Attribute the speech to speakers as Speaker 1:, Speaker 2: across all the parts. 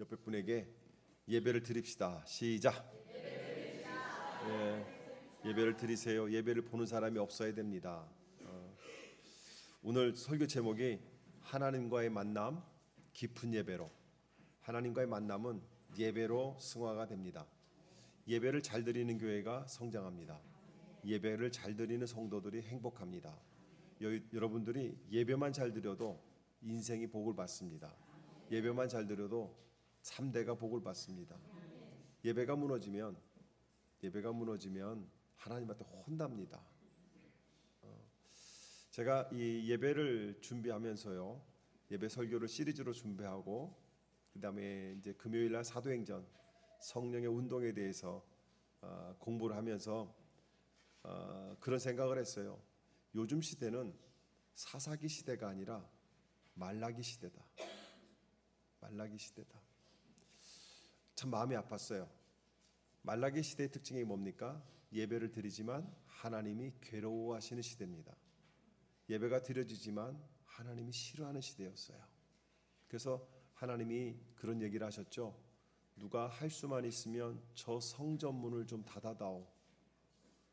Speaker 1: 옆에 분에게 예배를 드립시다. 시작. 예배를 드리세요. 예배를 보는 사람이 없어야 됩니다. 오늘 설교 제목이 하나님과의 만남, 깊은 예배로. 하나님과의 만남은 예배로 승화가 됩니다. 예배를 잘 드리는 교회가 성장합니다. 예배를 잘 드리는 성도들이 행복합니다. 여러분들이 예배만 잘 드려도 인생이 복을 받습니다. 예배만 잘 드려도 3대가 복을 받습니다. 예배가 무너지면 하나님한테 혼납니다. 제가 이 예배를 준비하면서요, 예배 설교를 시리즈로 준비하고 그다음에 이제 금요일 날 사도행전 성령의 운동에 대해서 공부를 하면서 그런 생각을 했어요. 요즘 시대는 사사기 시대가 아니라 말라기 시대다. 말라기 시대다. 참 마음이 아팠어요. 말라기 시대의 특징이 뭡니까? 예배를 드리지만 하나님이 괴로워하시는 시대입니다. 예배가 드려지지만 하나님이 싫어하는 시대였어요. 그래서 하나님이 그런 얘기를 하셨죠. 누가 할 수만 있으면 저 성전문을 좀 닫아다오.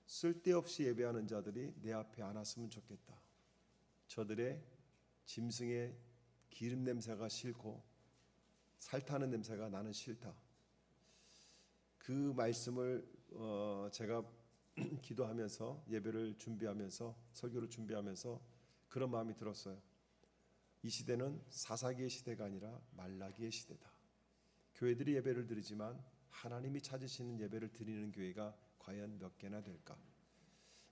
Speaker 1: 쓸데없이 예배하는 자들이 내 앞에 안 왔으면 좋겠다. 저들의 짐승의 기름 냄새가 싫고 살타는 냄새가 나는 싫다. 그 말씀을 제가 기도하면서 예배를 준비하면서 설교를 준비하면서 그런 마음이 들었어요. 이 시대는 사사기의 시대가 아니라 말라기의 시대다. 교회들이 예배를 드리지만 하나님이 찾으시는 예배를 드리는 교회가 과연 몇 개나 될까?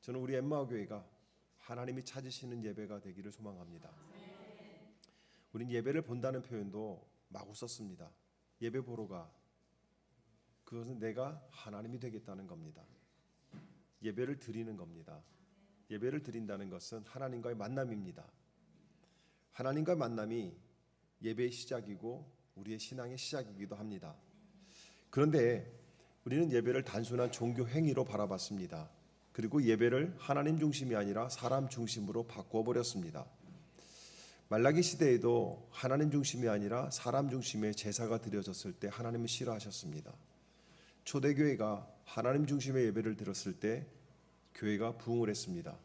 Speaker 1: 저는 우리 엠마오 교회가 하나님이 찾으시는 예배가 되기를 소망합니다. 우린 예배를 본다는 표현도 마구 썼습니다. 예배 보러 가. 그것은 내가 하나님이 되겠다는 겁니다. 예배를 드리는 겁니다. 예배를 드린다는 것은 하나님과의 만남입니다. 하나님과의 만남이 예배의 시작이고 우리의 신앙의 시작이기도 합니다. 그런데 우리는 예배를 단순한 종교 행위로 바라봤습니다. 그리고 예배를 하나님 중심이 아니라 사람 중심으로 바꿔버렸습니다. 말라기 시대에도 하나님 중심이 아니라 사람 중심의 제사가 드려졌을 때 하나님은 싫어하셨습니다. 초대교회가 하나님 중심의 예배를 드렸을 때 교회가 부흥을 했습니다.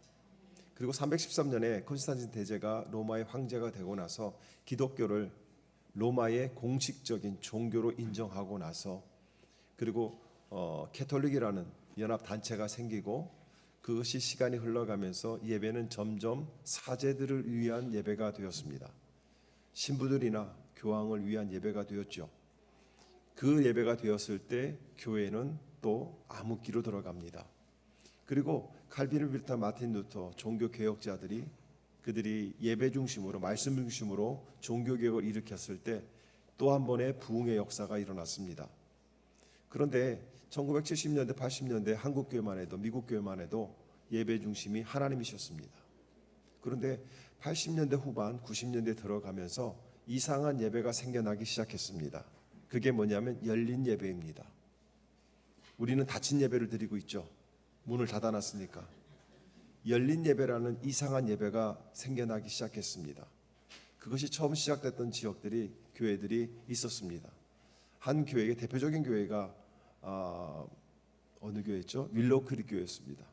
Speaker 1: 그리고 313년에 콘스탄틴 대제가 로마의 황제가 되고 나서 기독교를 로마의 공식적인 종교로 인정하고 나서 그리고 캐톨릭이라는 연합단체가 생기고 그것이 시간이 흘러가면서 예배는 점점 사제들을 위한 예배가 되었습니다. 신부들이나 교황을 위한 예배가 되었죠. 그 예배가 되었을 때 교회는 또 암흑기로 들어갑니다. 그리고 칼빈을 비롯한 마틴 루터 종교개혁자들이 그들이 예배 중심으로 말씀 중심으로 종교개혁을 일으켰을 때 또 한 번의 부흥의 역사가 일어났습니다. 그런데 1970년대 80년대 한국교회만 해도 미국교회만 해도 예배 중심이 하나님이셨습니다. 그런데 80년대 후반 90년대 들어가면서 이상한 예배가 생겨나기 시작했습니다. 그게 뭐냐면 열린 예배입니다. 우리는 닫힌 예배를 드리고 있죠. 문을 닫아놨으니까. 열린 예배라는 이상한 예배가 생겨나기 시작했습니다. 그것이 처음 시작됐던 지역들이 교회들이 있었습니다. 한 교회의 대표적인 교회가 어느 교회였죠? 윌로우크릭 교회였습니다.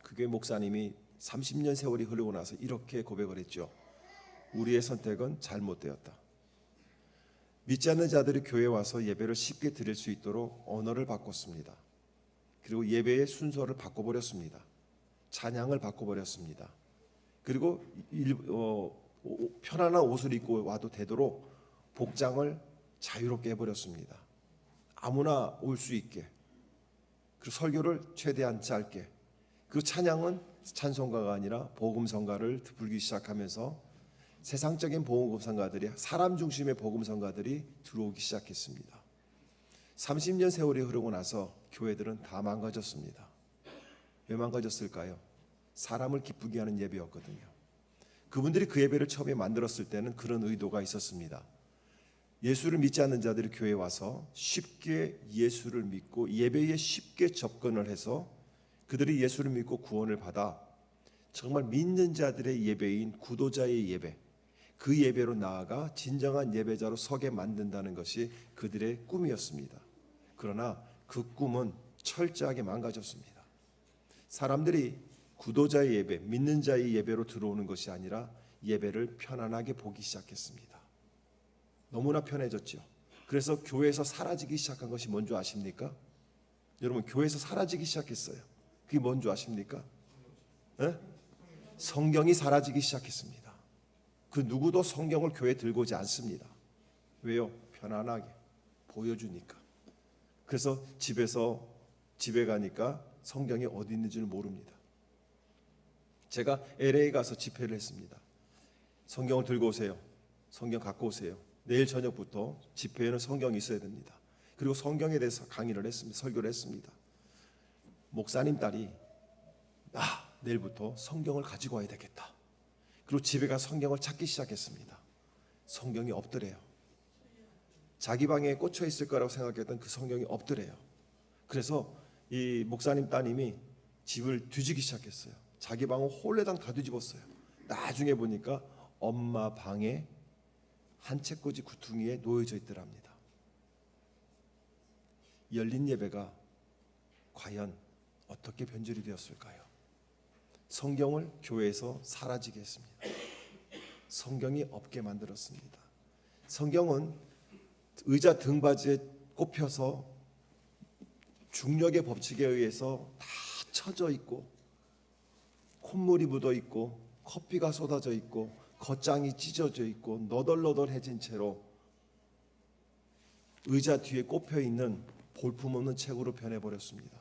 Speaker 1: 그 교회 목사님이 30년 세월이 흐르고 나서 이렇게 고백을 했죠. 우리의 선택은 잘못되었다. 믿지 않는 자들이 교회에 와서 예배를 쉽게 드릴 수 있도록 언어를 바꿨습니다. 그리고 예배의 순서를 바꿔버렸습니다. 찬양을 바꿔버렸습니다. 그리고 편안한 옷을 입고 와도 되도록 복장을 자유롭게 해버렸습니다. 아무나 올 수 있게. 그리고 설교를 최대한 짧게. 그리고 찬양은 찬송가가 아니라 복음성가를 부르기 시작하면서 세상적인 복음성가들이 사람 중심의 복음성가들이 들어오기 시작했습니다. 30년 세월이 흐르고 나서 교회들은 다 망가졌습니다. 왜 망가졌을까요? 사람을 기쁘게 하는 예배였거든요. 그분들이 그 예배를 처음에 만들었을 때는 그런 의도가 있었습니다. 예수를 믿지 않는 자들이 교회에 와서 쉽게 예수를 믿고 예배에 쉽게 접근을 해서 그들이 예수를 믿고 구원을 받아 정말 믿는 자들의 예배인 구도자의 예배, 그 예배로 나아가 진정한 예배자로 서게 만든다는 것이 그들의 꿈이었습니다. 그러나 그 꿈은 철저하게 망가졌습니다. 사람들이 구도자의 예배, 믿는 자의 예배로 들어오는 것이 아니라 예배를 편안하게 보기 시작했습니다. 너무나 편해졌죠. 그래서 교회에서 사라지기 시작한 것이 뭔지 아십니까? 여러분, 교회에서 사라지기 시작했어요. 그게 뭔지 아십니까? 네? 성경이 사라지기 시작했습니다. 그 누구도 성경을 교회에 들고 오지 않습니다. 왜요? 편안하게 보여주니까. 그래서 집에 가니까 성경이 어디 있는지를 모릅니다. 제가 LA 가서 집회를 했습니다. 성경을 들고 오세요. 성경 갖고 오세요. 내일 저녁부터 집회에는 성경이 있어야 됩니다. 그리고 성경에 대해서 강의를 했습니다. 설교를 했습니다. 목사님 딸이 내일부터 성경을 가지고 와야 되겠다. 그리고 집에 가 성경을 찾기 시작했습니다. 성경이 없더래요. 자기 방에 꽂혀 있을 거라고 생각했던 그 성경이 없더래요. 그래서 이 목사님 따님이 집을 뒤지기 시작했어요. 자기 방을 홀레당 다 뒤집었어요. 나중에 보니까 엄마 방에 한 책꽂이 구퉁이에 놓여져 있더랍니다. 열린 예배가 과연 어떻게 변질이 되었을까요? 성경을 교회에서 사라지게 했습니다. 성경이 없게 만들었습니다. 성경은 의자 등받이에 꼽혀서 중력의 법칙에 의해서 다 쳐져 있고 콧물이 묻어 있고 커피가 쏟아져 있고 겉장이 찢어져 있고 너덜너덜해진 채로 의자 뒤에 꼽혀 있는 볼품없는 책으로 변해버렸습니다.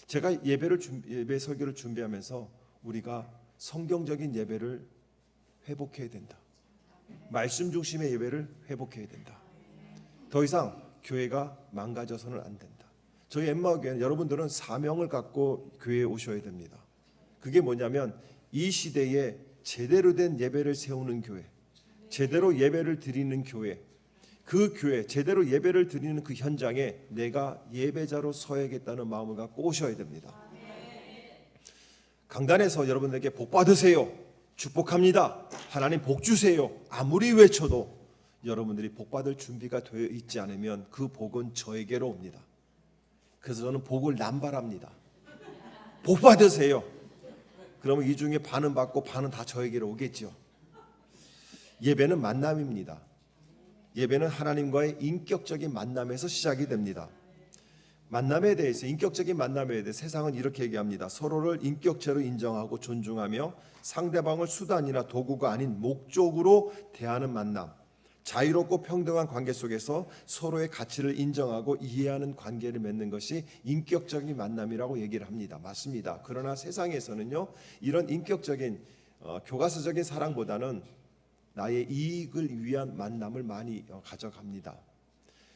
Speaker 1: 제가 예배 설교를 준비하면서 우리가 성경적인 예배를 회복해야 된다. 말씀 중심의 예배를 회복해야 된다. 더 이상 교회가 망가져서는 안 된다. 저희 엠마오교회는 여러분들은 사명을 갖고 교회에 오셔야 됩니다. 그게 뭐냐면 이 시대에 제대로 된 예배를 세우는 교회, 제대로 예배를 드리는 교회, 그 교회, 제대로 예배를 드리는 그 현장에 내가 예배자로 서야겠다는 마음을 갖고 오셔야 됩니다. 강단에서 여러분들에게 복 받으세요, 축복합니다, 하나님 복 주세요 아무리 외쳐도 여러분들이 복 받을 준비가 되어 있지 않으면 그 복은 저에게로 옵니다. 그래서 저는 복을 남발합니다. 복 받으세요. 그러면 이 중에 반은 받고 반은 다 저에게로 오겠죠. 예배는 만남입니다. 예배는 하나님과의 인격적인 만남에서 시작이 됩니다. 만남에 대해서, 인격적인 만남에 대해 세상은 이렇게 얘기합니다. 서로를 인격체로 인정하고 존중하며 상대방을 수단이나 도구가 아닌 목적으로 대하는 만남, 자유롭고 평등한 관계 속에서 서로의 가치를 인정하고 이해하는 관계를 맺는 것이 인격적인 만남이라고 얘기를 합니다. 맞습니다. 그러나 세상에서는요, 이런 인격적인 교과서적인 사랑보다는 나의 이익을 위한 만남을 많이 가져갑니다.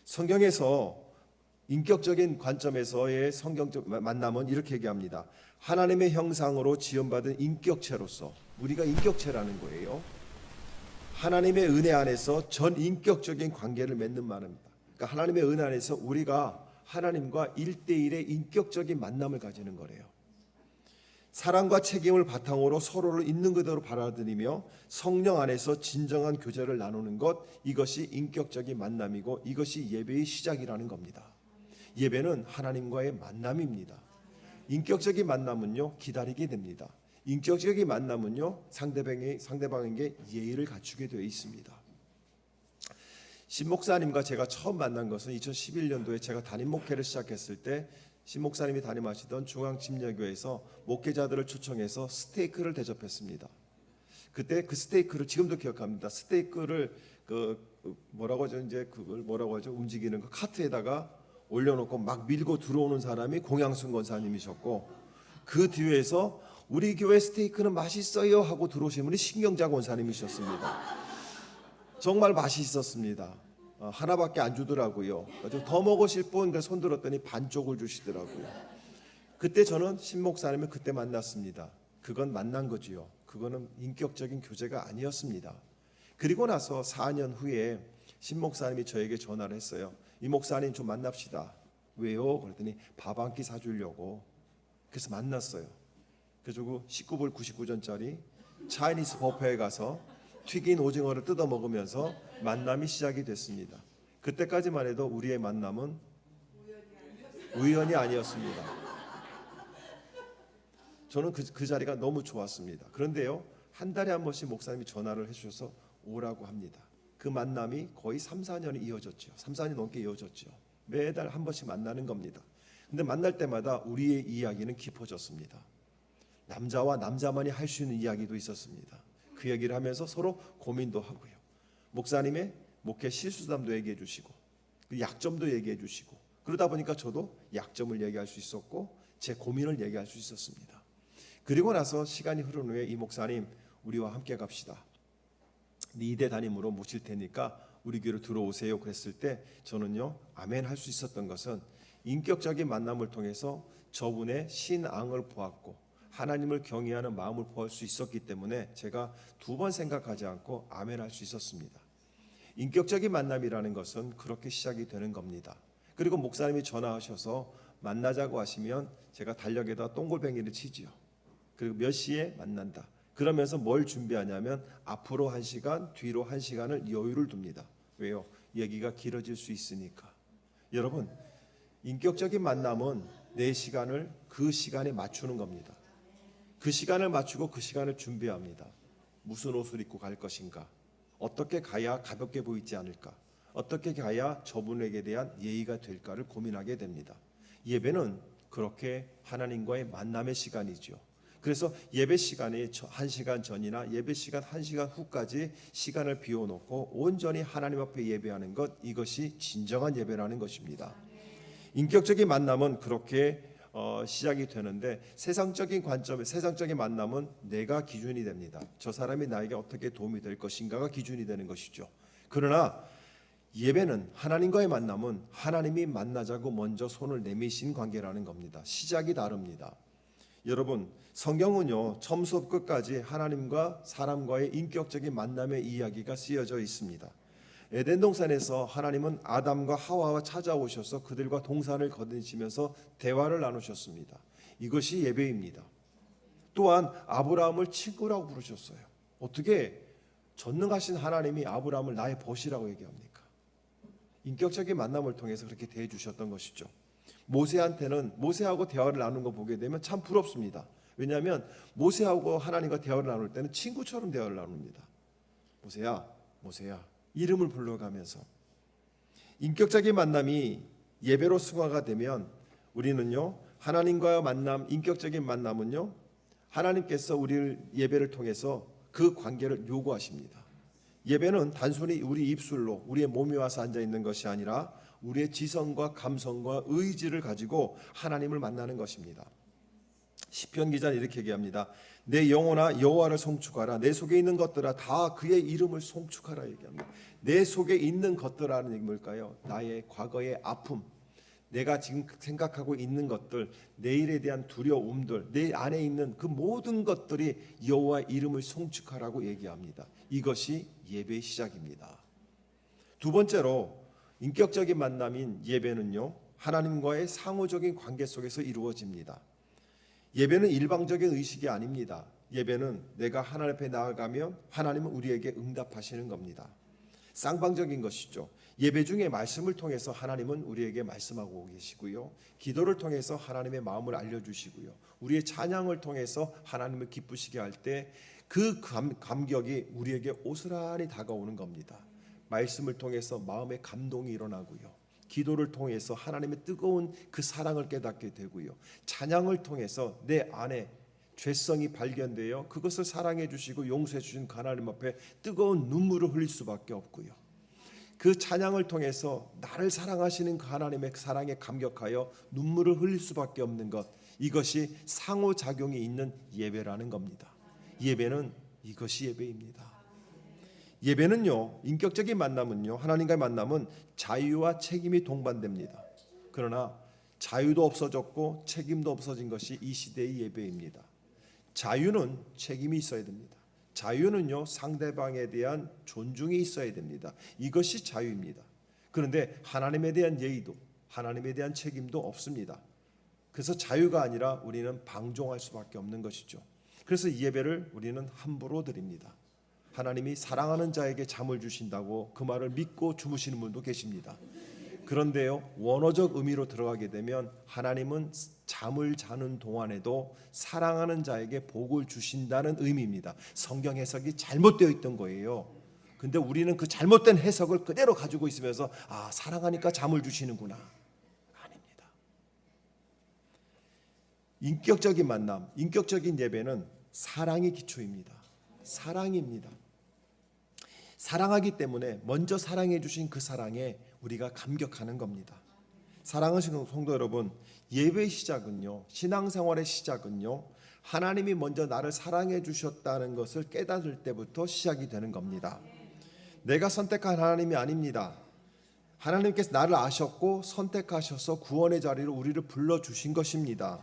Speaker 1: 성경에서 인격적인 관점에서의 성경적 만남은 이렇게 얘기합니다. 하나님의 형상으로 지음받은 인격체로서, 우리가 인격체라는 거예요. 하나님의 은혜 안에서 전 인격적인 관계를 맺는 말입니다. 그러니까 하나님의 은혜 안에서 우리가 하나님과 1대1의 인격적인 만남을 가지는 거래요. 사랑과 책임을 바탕으로 서로를 있는 그대로 받아들이며 성령 안에서 진정한 교제를 나누는 것, 이것이 인격적인 만남이고 이것이 예배의 시작이라는 겁니다. 예배는 하나님과의 만남입니다. 인격적인 만남은요, 기다리게 됩니다. 인격적인 만남은요, 상대방에게 예의를 갖추게 되어 있습니다. 신 목사님과 제가 처음 만난 것은 2011년도에 제가 담임 목회를 시작했을 때 신 목사님이 담임하시던 중앙침례교회에서 목회자들을 초청해서 스테이크를 대접했습니다. 그때 그 스테이크를 지금도 기억합니다. 스테이크를 뭐라고 하죠? 이제 그걸 뭐라고 하죠? 움직이는 거 카트에다가 올려놓고 막 밀고 들어오는 사람이 공양순 권사님이셨고, 그 뒤에서 우리 교회 스테이크는 맛있어요 하고 들어오신 분이 신경자 권사님이셨습니다. 정말 맛있었습니다. 하나밖에 안 주더라고요. 더 먹으실 분 손 들었더니 반쪽을 주시더라고요. 그때 저는 신 목사님을 그때 만났습니다. 그건 만난 거지요. 그거는 인격적인 교제가 아니었습니다. 그리고 나서 4년 후에 신 목사님이 저에게 전화를 했어요. 이 목사님 좀 만납시다. 왜요? 그랬더니 밥 한 끼 사주려고. 그래서 만났어요. 그래서 19불 99전짜리 차이니스 버퍼에 가서 튀긴 오징어를 뜯어 먹으면서 만남이 시작이 됐습니다. 그때까지만 해도 우리의 만남은 우연이 아니었습니다. 저는 그 자리가 너무 좋았습니다. 그런데요, 한 달에 한 번씩 목사님이 전화를 해주셔서 오라고 합니다. 그 만남이 거의 3, 4년이 이어졌죠. 3, 4년 넘게 이어졌죠. 매달 한 번씩 만나는 겁니다. 근데 만날 때마다 우리의 이야기는 깊어졌습니다. 남자와 남자만이 할 수 있는 이야기도 있었습니다. 그 얘기를 하면서 서로 고민도 하고요. 목사님의 목회 실수담도 얘기해 주시고 약점도 얘기해 주시고, 그러다 보니까 저도 약점을 얘기할 수 있었고 제 고민을 얘기할 수 있었습니다. 그리고 나서 시간이 흐른 후에 이 목사님, 우리와 함께 갑시다. 이대 담임으로 모실 테니까 우리 교회로 들어오세요. 그랬을 때 저는요, 아멘 할 수 있었던 것은 인격적인 만남을 통해서 저분의 신앙을 보았고 하나님을 경외하는 마음을 보일 수 있었기 때문에 제가 두 번 생각하지 않고 아멘 할 수 있었습니다. 인격적인 만남이라는 것은 그렇게 시작이 되는 겁니다. 그리고 목사님이 전화하셔서 만나자고 하시면 제가 달력에다 동글뱅이를 치지요. 그리고 몇 시에 만난다. 그러면서 뭘 준비하냐면 앞으로 1시간, 뒤로 1시간을 여유를 둡니다. 왜요? 얘기가 길어질 수 있으니까. 여러분, 인격적인 만남은 내 시간을 그 시간에 맞추는 겁니다. 그 시간을 맞추고 그 시간을 준비합니다. 무슨 옷을 입고 갈 것인가? 어떻게 가야 가볍게 보이지 않을까? 어떻게 가야 저분에게 대한 예의가 될까를 고민하게 됩니다. 예배는 그렇게 하나님과의 만남의 시간이죠. 그래서 예배 시간이 1시간 전이나 예배 시간 1시간 후까지 시간을 비워놓고 온전히 하나님 앞에 예배하는 것, 이것이 진정한 예배라는 것입니다. 인격적인 만남은 그렇게 시작이 되는데, 세상적인 관점에 세상적인 만남은 내가 기준이 됩니다. 저 사람이 나에게 어떻게 도움이 될 것인가가 기준이 되는 것이죠. 그러나 예배는, 하나님과의 만남은 하나님이 만나자고 먼저 손을 내미신 관계라는 겁니다. 시작이 다릅니다. 여러분, 성경은요, 처음부터 끝까지 하나님과 사람과의 인격적인 만남의 이야기가 쓰여져 있습니다. 에덴 동산에서 하나님은 아담과 하와와 찾아오셔서 그들과 동산을 거니시면서 대화를 나누셨습니다. 이것이 예배입니다. 또한 아브라함을 친구라고 부르셨어요. 어떻게 전능하신 하나님이 아브라함을 나의 벗이라고 얘기합니까? 인격적인 만남을 통해서 그렇게 대해 주셨던 것이죠. 모세한테는, 모세하고 대화를 나누는 거 보게 되면 참 부럽습니다. 왜냐하면 모세하고 하나님과 대화를 나눌 때는 친구처럼 대화를 나눕니다. 모세야, 모세야, 이름을 불러가면서. 인격적인 만남이 예배로 승화가 되면 우리는요, 하나님과의 만남, 인격적인 만남은요, 하나님께서 우리를 예배를 통해서 그 관계를 요구하십니다. 예배는 단순히 우리 입술로 우리의 몸이 와서 앉아 있는 것이 아니라 우리의 지성과 감성과 의지를 가지고 하나님을 만나는 것입니다. 시편 기자는 이렇게 얘기합니다. 내 영혼아 여호와를 송축하라. 내 속에 있는 것들아 다 그의 이름을 송축하라 얘기합니다. 내 속에 있는 것들라는 얘기 뭘까요? 나의 과거의 아픔, 내가 지금 생각하고 있는 것들, 내일에 대한 두려움들, 내 안에 있는 그 모든 것들이 여호와의 이름을 송축하라고 얘기합니다. 이것이 예배의 시작입니다. 두 번째로, 인격적인 만남인 예배는요, 하나님과의 상호적인 관계 속에서 이루어집니다. 예배는 일방적인 의식이 아닙니다. 예배는 내가 하나님 앞에 나아가면 하나님은 우리에게 응답하시는 겁니다. 쌍방적인 것이죠. 예배 중에 말씀을 통해서 하나님은 우리에게 말씀하고 계시고요, 기도를 통해서 하나님의 마음을 알려주시고요, 우리의 찬양을 통해서 하나님을 기쁘시게 할 때 그 감격이 우리에게 오스란히 다가오는 겁니다. 말씀을 통해서 마음의 감동이 일어나고요, 기도를 통해서 하나님의 뜨거운 그 사랑을 깨닫게 되고요, 찬양을 통해서 내 안에 죄성이 발견되어 그것을 사랑해 주시고 용서해 주신 하나님 앞에 뜨거운 눈물을 흘릴 수밖에 없고요, 그 찬양을 통해서 나를 사랑하시는 그 하나님의 사랑에 감격하여 눈물을 흘릴 수밖에 없는 것, 이것이 상호작용이 있는 예배라는 겁니다. 예배는 이것이 예배입니다. 예배는요, 인격적인 만남은요, 하나님과의 만남은 자유와 책임이 동반됩니다. 그러나 자유도 없어졌고 책임도 없어진 것이 이 시대의 예배입니다. 자유는 책임이 있어야 됩니다. 자유는요, 상대방에 대한 존중이 있어야 됩니다. 이것이 자유입니다. 그런데 하나님에 대한 예의도, 하나님에 대한 책임도 없습니다. 그래서 자유가 아니라 우리는 방종할 수밖에 없는 것이죠. 그래서 예배를 우리는 함부로 드립니다. 하나님이 사랑하는 자에게 잠을 주신다고 그 말을 믿고 주무시는 분도 계십니다. 그런데요, 원어적 의미로 들어가게 되면 하나님은 잠을 자는 동안에도 사랑하는 자에게 복을 주신다는 의미입니다. 성경 해석이 잘못되어 있던 거예요. 근데 우리는 그 잘못된 해석을 그대로 가지고 있으면서 사랑하니까 잠을 주시는구나. 아닙니다. 인격적인 만남, 인격적인 예배는 사랑이 기초입니다. 사랑입니다. 사랑하기 때문에 먼저 사랑해 주신 그 사랑에 우리가 감격하는 겁니다. 사랑하시는 성도 여러분, 예배의 시작은요, 신앙생활의 시작은요, 하나님이 먼저 나를 사랑해 주셨다는 것을 깨닫을 때부터 시작이 되는 겁니다. 내가 선택한 하나님이 아닙니다. 하나님께서 나를 아셨고 선택하셔서 구원의 자리로 우리를 불러주신 것입니다.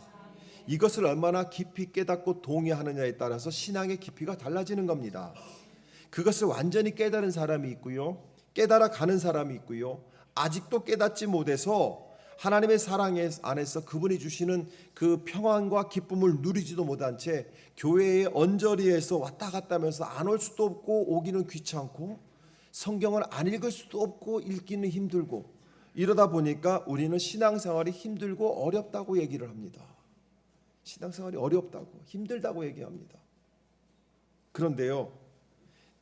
Speaker 1: 이것을 얼마나 깊이 깨닫고 동의하느냐에 따라서 신앙의 깊이가 달라지는 겁니다. 그것을 완전히 깨달은 사람이 있고요, 깨달아 가는 사람이 있고요, 아직도 깨닫지 못해서 하나님의 사랑 안에서 그분이 주시는 그 평안과 기쁨을 누리지도 못한 채 교회의 언저리에서 왔다 갔다 하면서 안 올 수도 없고 오기는 귀찮고 성경을 안 읽을 수도 없고 읽기는 힘들고 이러다 보니까 우리는 신앙생활이 힘들고 어렵다고 얘기를 합니다. 신앙생활이 어렵다고 힘들다고 얘기합니다. 그런데요,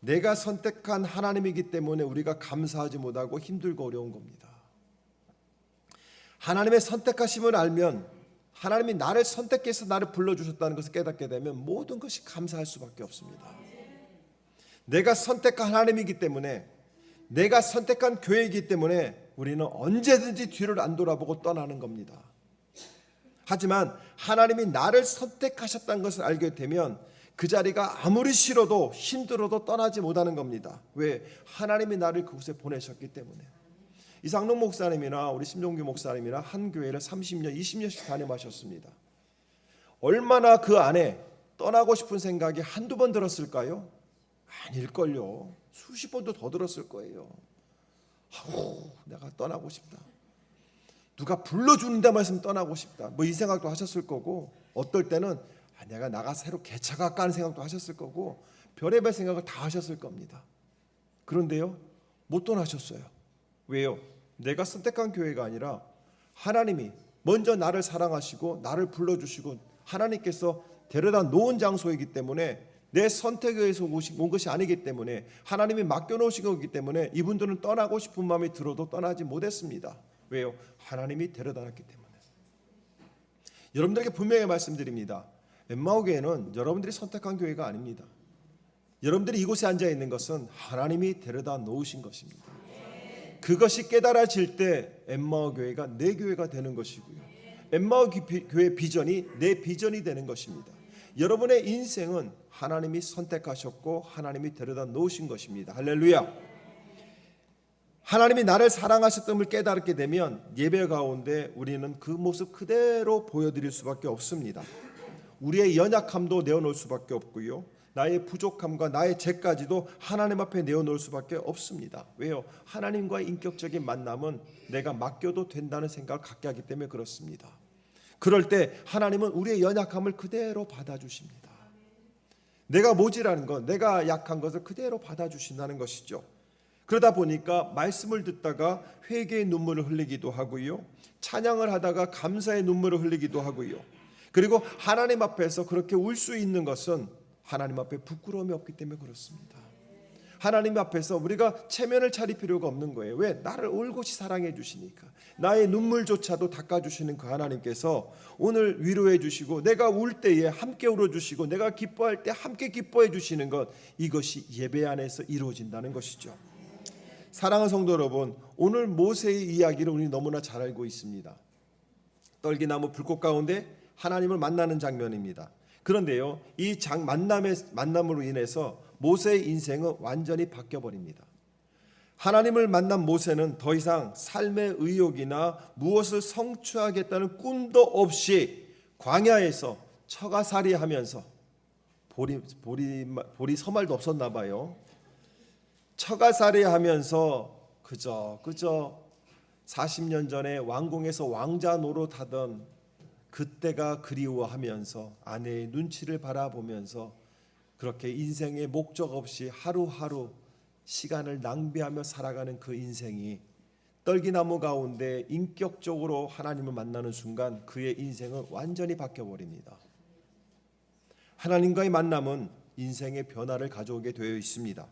Speaker 1: 내가 선택한 하나님이기 때문에 우리가 감사하지 못하고 힘들고 어려운 겁니다. 하나님의 선택하심을 알면, 하나님이 나를 선택해서 나를 불러주셨다는 것을 깨닫게 되면 모든 것이 감사할 수밖에 없습니다. 내가 선택한 하나님이기 때문에, 내가 선택한 교회이기 때문에 우리는 언제든지 뒤를 안 돌아보고 떠나는 겁니다. 하지만 하나님이 나를 선택하셨다는 것을 알게 되면 그 자리가 아무리 싫어도 힘들어도 떠나지 못하는 겁니다. 왜? 하나님이 나를 그곳에 보내셨기 때문에. 이상록 목사님이나 우리 심종규 목사님이나 한 교회를 30년, 20년씩 담임하셨습니다. 얼마나 그 안에 떠나고 싶은 생각이 한두 번 들었을까요? 아닐걸요. 수십 번도 더 들었을 거예요. 내가 떠나고 싶다. 누가 불러주는데 말씀 떠나고 싶다. 이 생각도 하셨을 거고, 어떨 때는 내가 나가서 새로 개차가 까는 생각도 하셨을 거고, 별의별 생각을 다 하셨을 겁니다. 그런데요, 못 떠나셨어요. 왜요? 내가 선택한 교회가 아니라 하나님이 먼저 나를 사랑하시고 나를 불러주시고 하나님께서 데려다 놓은 장소이기 때문에, 내 선택에 의해서 온 것이 아니기 때문에, 하나님이 맡겨놓으신 거기 때문에 이분들은 떠나고 싶은 마음이 들어도 떠나지 못했습니다. 왜요? 하나님이 데려다 놨기 때문에. 여러분들에게 분명히 말씀드립니다. 엠마오 교회는 여러분들이 선택한 교회가 아닙니다. 여러분들이 이곳에 앉아 있는 것은 하나님이 데려다 놓으신 것입니다. 그것이 깨달아질 때 엠마오 교회가 내 교회가 되는 것이고요, 엠마오 교회 비전이 내 비전이 되는 것입니다. 여러분의 인생은 하나님이 선택하셨고 하나님이 데려다 놓으신 것입니다. 할렐루야. 하나님이 나를 사랑하셨음을 깨닫게 되면 예배 가운데 우리는 그 모습 그대로 보여드릴 수밖에 없습니다. 우리의 연약함도 내어놓을 수밖에 없고요, 나의 부족함과 나의 죄까지도 하나님 앞에 내어놓을 수밖에 없습니다. 왜요? 하나님과의 인격적인 만남은 내가 맡겨도 된다는 생각을 갖게 하기 때문에 그렇습니다. 그럴 때 하나님은 우리의 연약함을 그대로 받아주십니다. 내가 모질라는 것, 내가 약한 것을 그대로 받아주신다는 것이죠. 그러다 보니까 말씀을 듣다가 회개의 눈물을 흘리기도 하고요, 찬양을 하다가 감사의 눈물을 흘리기도 하고요, 그리고 하나님 앞에서 그렇게 울 수 있는 것은 하나님 앞에 부끄러움이 없기 때문에 그렇습니다. 하나님 앞에서 우리가 체면을 차릴 필요가 없는 거예요. 왜? 나를 올곧이 사랑해 주시니까. 나의 눈물조차도 닦아주시는 그 하나님께서 오늘 위로해 주시고, 내가 울 때에 함께 울어주시고, 내가 기뻐할 때 함께 기뻐해 주시는 것, 이것이 예배 안에서 이루어진다는 것이죠. 사랑하는 성도 여러분, 오늘 모세의 이야기를 우리 너무나 잘 알고 있습니다. 떨기나무 불꽃 가운데 하나님을 만나는 장면입니다. 그런데요, 이 만남으로 인해서 모세의 인생은 완전히 바뀌어버립니다. 하나님을 만난 모세는 더 이상 삶의 의욕이나 무엇을 성취하겠다는 꿈도 없이 광야에서 처가살이하면서, 보리 서말도 없었나 봐요. 처가살이하면서 그저 40년 전에 왕궁에서 왕자 노릇하던 그때가 그리워하면서 아내의 눈치를 바라보면서 그렇게 인생의 목적 없이 하루하루 시간을 낭비하며 살아가는 그 인생이 떨기나무 가운데 인격적으로 하나님을 만나는 순간 그의 인생은 완전히 바뀌어버립니다. 하나님과의 만남은 인생의 변화를 가져오게 되어 있습니다.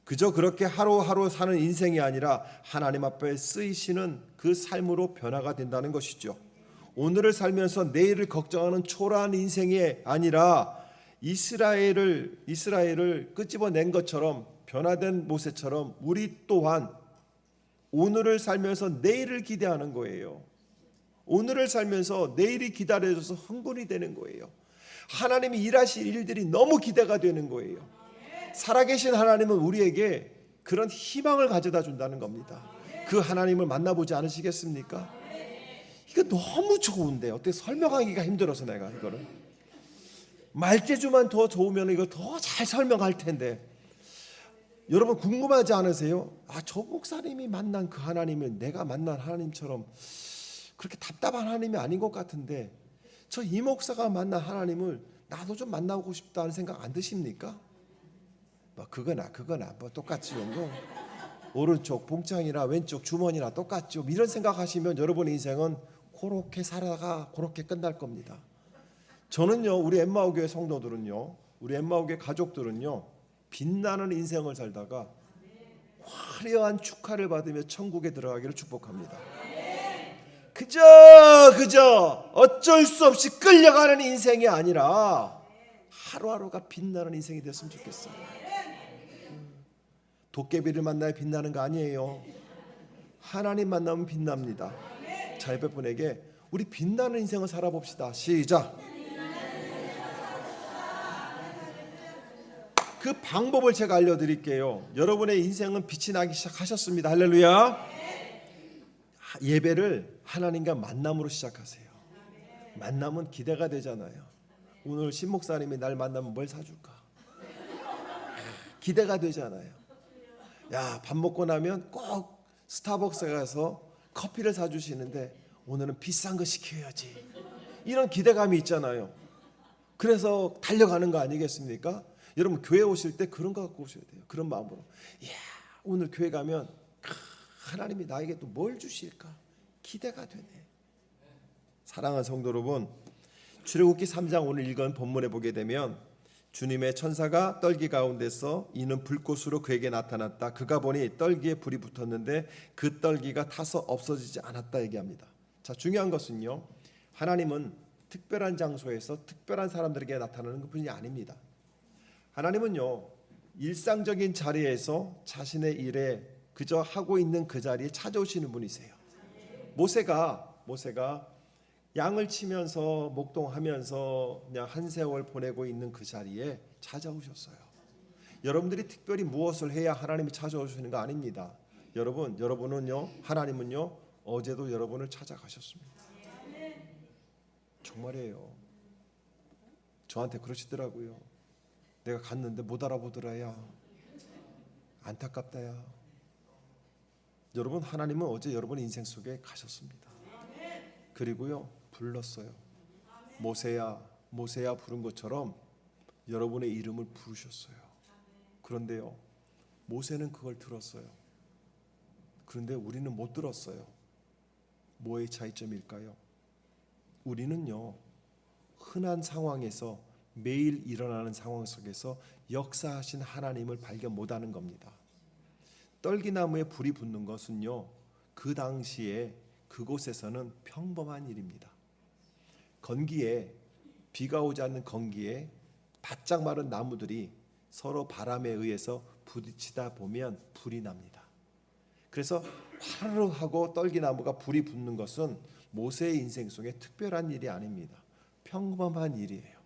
Speaker 1: 그저 그렇게 하루하루 사는 인생이 아니라 하나님 앞에 쓰이시는 그 삶으로 변화가 된다는 것이죠. 오늘을 살면서 내일을 걱정하는 초라한 인생이 아니라 이스라엘을 끄집어낸 것처럼 변화된 모세처럼 우리 또한 오늘을 살면서 내일을 기대하는 거예요. 오늘을 살면서 내일이 기다려져서 흥분이 되는 거예요. 하나님이 일하실 일들이 너무 기대가 되는 거예요. 살아계신 하나님은 우리에게 그런 희망을 가져다 준다는 겁니다. 그 하나님을 만나보지 않으시겠습니까? 이거 너무 좋은데 어떻게 설명하기가 힘들어서 내가 이거를 말재주만 더 좋으면 이거 더 잘 설명할 텐데 여러분 궁금하지 않으세요? 저 목사님이 만난 그 하나님은 내가 만난 하나님처럼 그렇게 답답한 하나님이 아닌 것 같은데 저 이 목사가 만난 하나님을 나도 좀 만나고 싶다는 생각 안 드십니까? 뭐 그거나 뭐 똑같지요. 뭐 오른쪽 봉창이나 왼쪽 주머니나 똑같죠. 이런 생각하시면 여러분의 인생은 그렇게 살아가 그렇게 끝날 겁니다. 저는요 우리 엠마오 교회 성도들은요 우리 엠마오 교회 가족들은요 빛나는 인생을 살다가 화려한 축하를 받으며 천국에 들어가기를 축복합니다. 그저 어쩔 수 없이 끌려가는 인생이 아니라 하루하루가 빛나는 인생이 됐으면 좋겠어요. 도깨비를 만나야 빛나는 거 아니에요. 하나님 만나면 빛납니다. 자, 옆에 분에게 우리 빛나는 인생을 살아봅시다. 시작. 그 방법을 제가 알려드릴게요. 여러분의 인생은 빛이 나기 시작하셨습니다. 할렐루야. 예배를 하나님과 만남으로 시작하세요. 만남은 기대가 되잖아요. 오늘 신 목사님이 날 만나면 뭘 사줄까? 기대가 되잖아요. 야, 밥 먹고 나면 꼭 스타벅스에 가서 커피를 사주시는데 오늘은 비싼 거 시켜야지. 이런 기대감이 있잖아요. 그래서 달려가는 거 아니겠습니까? 여러분 교회 오실 때 그런 거 갖고 오셔야 돼요. 그런 마음으로. 이야, 오늘 교회 가면 하나님이 나에게 또 뭘 주실까? 기대가 되네. 사랑하는 성도 여러분, 출애굽기 3장 오늘 읽은 본문에 보게 되면 주님의 천사가 떨기 가운데서 이는 불꽃으로 그에게 나타났다. 그가 보니 떨기에 불이 붙었는데 그 떨기가 타서 없어지지 않았다 얘기합니다. 자, 중요한 것은요. 하나님은 특별한 장소에서 특별한 사람들에게 나타나는 분이 아닙니다. 하나님은요. 일상적인 자리에서 자신의 일에 그저 하고 있는 그 자리에 찾아오시는 분이세요. 모세가 양을 치면서 목동하면서 그냥 한 세월 보내고 있는 그 자리에 찾아오셨어요. 여러분들이 특별히 무엇을 해야 하나님이 찾아오시는 거 아닙니다. 여러분은요, 하나님은요, 어제도 여러분을 찾아가셨습니다. 정말이에요. 저한테 그러시더라고요. 내가 갔는데 못 알아보더라야. 안타깝다야. 여러분, 하나님은 어제 여러분의 인생 속에 가셨습니다. 그리고요, 불렀어요. 모세야 부른 것처럼 여러분의 이름을 부르셨어요. 그런데요, 모세는 그걸 들었어요. 그런데 우리는 못 들었어요. 뭐의 차이점일까요? 우리는요, 흔한 상황에서 매일 일어나는 상황 속에서 역사하신 하나님을 발견 못하는 겁니다. 떨기나무에 불이 붙는 것은요, 그 당시에 그곳에서는 평범한 일입니다. 건기에, 비가 오지 않는 건기에 바짝 마른 나무들이 서로 바람에 의해서 부딪히다 보면 불이 납니다. 그래서 화르르 하고 떨기나무가 불이 붙는 것은 모세의 인생 속에 특별한 일이 아닙니다. 평범한 일이에요.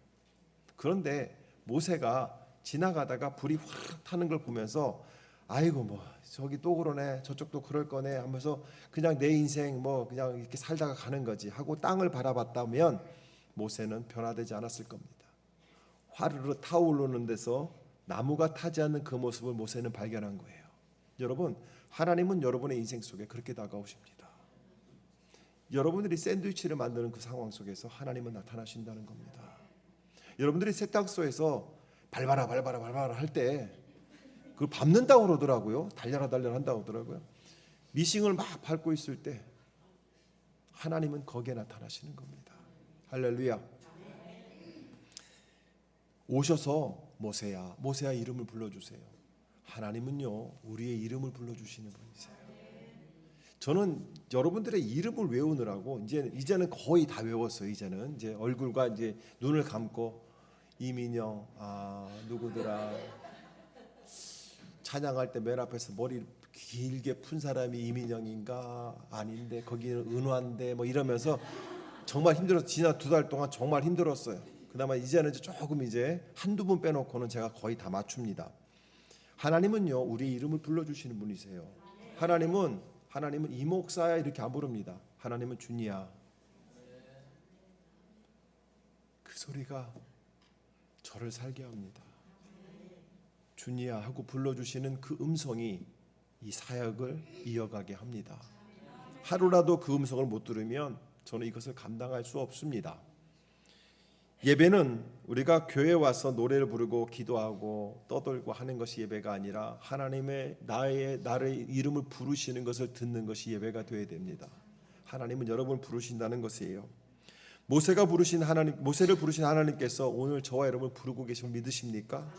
Speaker 1: 그런데 모세가 지나가다가 불이 확 타는 걸 보면서 아이고 뭐 저기 또 그러네 저쪽도 그럴 거네 하면서 그냥 내 인생 뭐 그냥 이렇게 살다가 가는 거지 하고 땅을 바라봤다면 모세는 변화되지 않았을 겁니다. 화르르 타오르는 데서 나무가 타지 않는 그 모습을 모세는 발견한 거예요. 여러분, 하나님은 여러분의 인생 속에 그렇게 다가오십니다. 여러분들이 샌드위치를 만드는 그 상황 속에서 하나님은 나타나신다는 겁니다. 여러분들이 세탁소에서 밟아라 할 때 그걸 밟는다고 그러더라고요. 달려라 한다고 그러더라고요. 미싱을 막 밟고 있을 때 하나님은 거기에 나타나시는 겁니다. 할렐루야. 오셔서 모세야 이름을 불러주세요. 하나님은요 우리의 이름을 불러주시는 분이세요. 저는 여러분들의 이름을 외우느라고 이제는 거의 다 외웠어요. 이제는 이제 얼굴과 이제 눈을 감고 이민영 누구더라 찬양할 때 맨 앞에서 머리 길게 푼 사람이 이민영인가 아닌데 거기는 은화인데 뭐 이러면서 정말 힘들어서 지난 2달 동안 정말 힘들었어요. 그나마 이제는 조금 이제 한두 분 빼놓고는 제가 거의 다 맞춥니다. 하나님은요 우리 이름을 불러주시는 분이세요. 하나님은 이목사야 이렇게 안 부릅니다. 하나님은 주니야. 그 소리가 저를 살게 합니다. 주니야 하고 불러주시는 그 음성이 이 사역을 이어가게 합니다. 하루라도 그 음성을 못 들으면 저는 이것을 감당할 수 없습니다. 예배는 우리가 교회에 와서 노래를 부르고 기도하고 떠들고 하는 것이 예배가 아니라 하나님의 나의 이름을 부르시는 것을 듣는 것이 예배가 되어야 됩니다. 하나님은 여러분을 부르신다는 것이에요. 모세를 부르신 하나님께서 오늘 저와 여러분을 부르고 계심을 믿으십니까?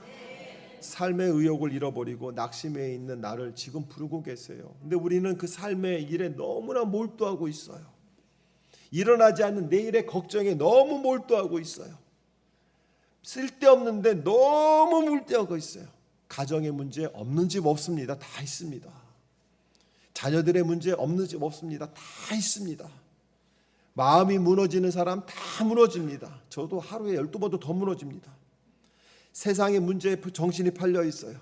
Speaker 1: 삶의 의욕을 잃어버리고 낙심해 있는 나를 지금 부르고 계세요. 근데 우리는 그 삶의 일에 너무나 몰두하고 있어요. 일어나지 않는 내일의 걱정에 너무 몰두하고 있어요. 쓸데없는데 너무 몰두하고 있어요. 가정의 문제 없는 집 없습니다. 다 있습니다. 자녀들의 문제 없는 집 없습니다. 다 있습니다. 마음이 무너지는 사람 다 무너집니다. 저도 하루에 12번도 더 무너집니다. 세상의 문제에 정신이 팔려 있어요.